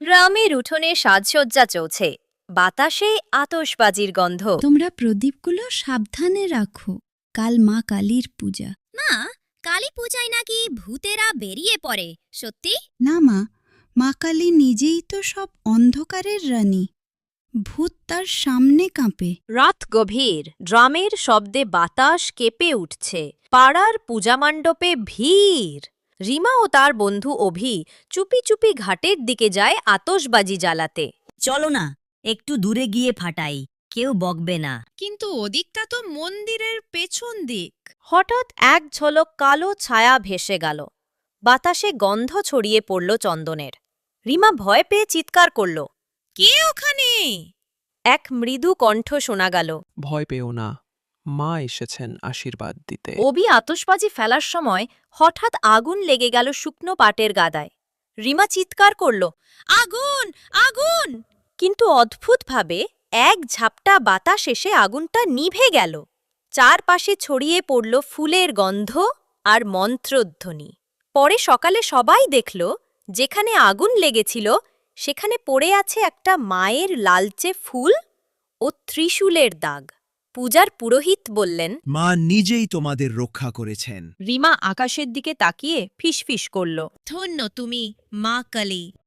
গ্রামের উঠোনে সাজসজ্জা চলছে, বাতাসে আতশবাজির গন্ধ। তোমরা প্রদীপগুলো সাবধানে রাখো, কাল মা কালীর পূজা। মা, কালী পূজায় নাকি ভূতেরা বেরিয়ে পড়ে, সত্যি? না মা, মা কালী নিজেই তো সব অন্ধকারের রানী। ভূত তার সামনে কাঁপে। রাত গভীর, ড্রামের শব্দে বাতাস কেঁপে উঠছে। পাড়ার পূজামণ্ডপে ভিড়। রিমা ও তার বন্ধু অভি চুপি চুপি ঘাটের দিকে যায় আতশবাজি জ্বালাতে। চলো না, একটু দূরে গিয়ে ফাটাই, কেউ বকবে না। কিন্তু ওদিকটা তো মন্দিরের পেছন দিক। হঠাৎ এক ঝলক কালো ছায়া ভেসে গেল। বাতাসে গন্ধ ছড়িয়ে পড়ল চন্দনের। রিমা ভয় পেয়ে চিৎকার করল। কে ওখানে? এক মৃদু কণ্ঠ শোনা গেল। ভয় পেও না, মা এসেছেন আশীর্বাদ দিতে। অভি আতশবাজি ফেলার সময় হঠাৎ আগুন লেগে গেল শুকনো পাটের গাদায়। রিমা চিৎকার করল, আগুন আগুন! কিন্তু অদ্ভুতভাবে এক ঝাপটা বাতাস এসে আগুনটা নিভে গেল। চারপাশে ছড়িয়ে পড়ল ফুলের গন্ধ আর মন্ত্রধ্বনি। পরে সকালে সবাই দেখল, যেখানে আগুন লেগেছিল সেখানে পড়ে আছে একটা মায়ের লালচে ফুল ও ত্রিশূলের দাগ। পূজার পুরোহিত বললেন, মা নিজেই তোমাদের রক্ষা করেছেন। রিমা আকাশের দিকে তাকিয়ে ফিসফিস করল, ধন্য তুমি, মা কালী।